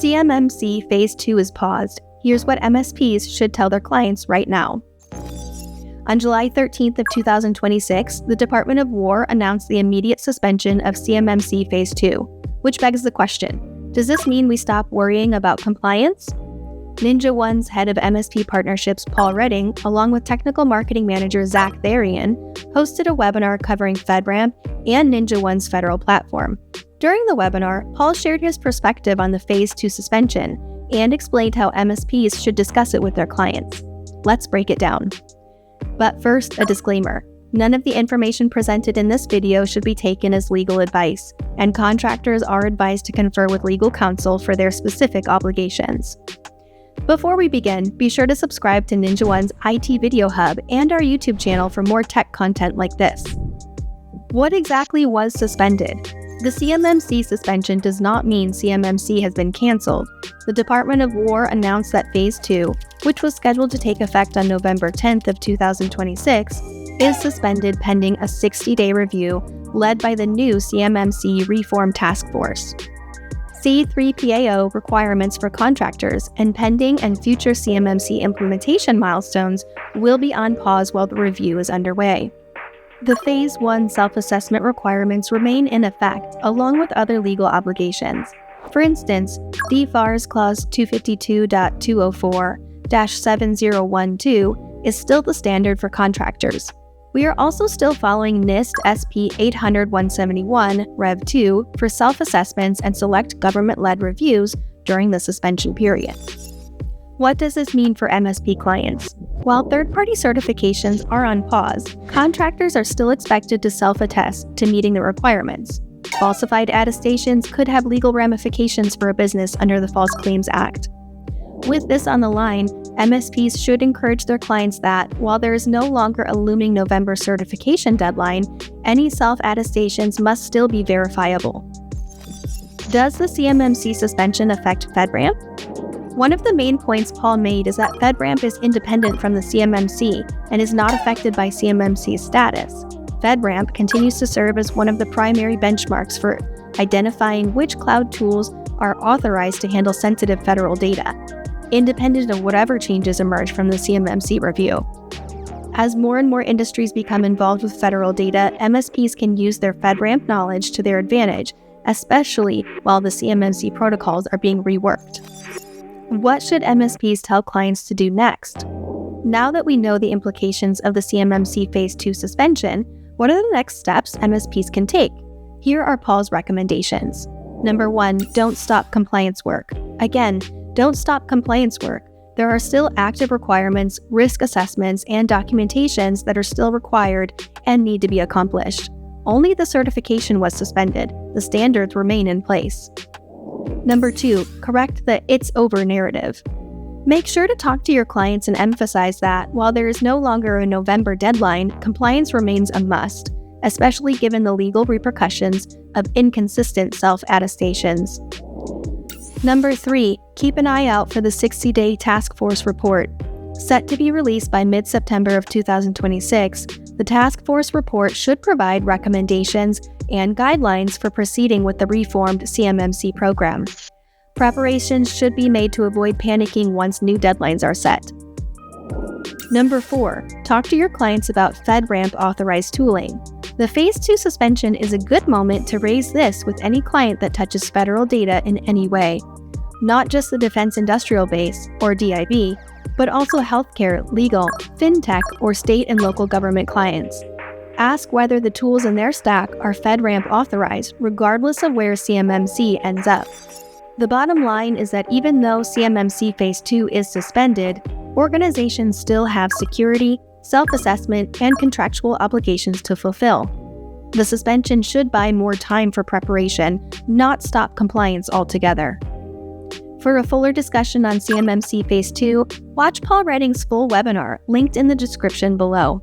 CMMC Phase II is paused. Here's what MSPs should tell their clients right now. On July 13th of 2026, the Department of War announced the immediate suspension of CMMC Phase II, which begs the question, does this mean we stop worrying about compliance? NinjaOne's head of MSP partnerships, Paul Redding, along with technical marketing manager Zach Tharian, hosted a webinar covering FedRAMP and NinjaOne's federal platform. During the webinar, Paul shared his perspective on the Phase II suspension and explained how MSPs should discuss it with their clients. Let's break it down. But first, a disclaimer. None of the information presented in this video should be taken as legal advice, and contractors are advised to confer with legal counsel for their specific obligations. Before we begin, be sure to subscribe to NinjaOne's IT Video Hub and our YouTube channel for more tech content like this. What exactly was suspended? The CMMC suspension does not mean CMMC has been canceled. The Department of War announced that Phase II, which was scheduled to take effect on November 10th of 2026, is suspended pending a 60-day review led by the new CMMC Reform Task Force. C3PAO requirements for contractors and pending and future CMMC implementation milestones will be on pause while the review is underway. The Phase I self-assessment requirements remain in effect, along with other legal obligations. For instance, DFARS Clause 252.204-7012 is still the standard for contractors. We are also still following NIST SP 800-171 Rev 2 for self-assessments and select government-led reviews during the suspension period. What does this mean for MSP clients? While third-party certifications are on pause, contractors are still expected to self-attest to meeting the requirements. Falsified attestations could have legal ramifications for a business under the False Claims Act. With this on the line, MSPs should encourage their clients that, while there is no longer a looming November certification deadline, any self-attestations must still be verifiable. Does the CMMC suspension affect FedRAMP? One of the main points Paul made is that FedRAMP is independent from the CMMC and is not affected by CMMC's status. FedRAMP continues to serve as one of the primary benchmarks for identifying which cloud tools are authorized to handle sensitive federal data, independent of whatever changes emerge from the CMMC review. As more and more industries become involved with federal data, MSPs can use their FedRAMP knowledge to their advantage, especially while the CMMC protocols are being reworked. What should MSPs tell clients to do next? Now that we know the implications of the CMMC Phase II suspension, what are the next steps MSPs can take? Here are Paul's recommendations. Number 1, don't stop compliance work. Again, don't stop compliance work. There are still active requirements, risk assessments, and documentations that are still required and need to be accomplished. Only the certification was suspended. The standards remain in place. Number 2, correct the "it's over" narrative. Make sure to talk to your clients and emphasize that, while there is no longer a November deadline, compliance remains a must, especially given the legal repercussions of inconsistent self-attestations. Number 3, keep an eye out for the 60-day task force report. Set to be released by mid-September of 2026, the task force report should provide recommendations and guidelines for proceeding with the reformed CMMC program. Preparations should be made to avoid panicking once new deadlines are set. Number 4, talk to your clients about FedRAMP authorized tooling. The Phase II suspension is a good moment to raise this with any client that touches federal data in any way. Not just the Defense Industrial Base, or DIB, but also healthcare, legal, fintech, or state and local government clients. Ask whether the tools in their stack are FedRAMP authorized, regardless of where CMMC ends up. The bottom line is that even though CMMC Phase II is suspended, organizations still have security, self-assessment, and contractual obligations to fulfill. The suspension should buy more time for preparation, not stop compliance altogether. For a fuller discussion on CMMC Phase II, watch Paul Redding's full webinar, linked in the description below.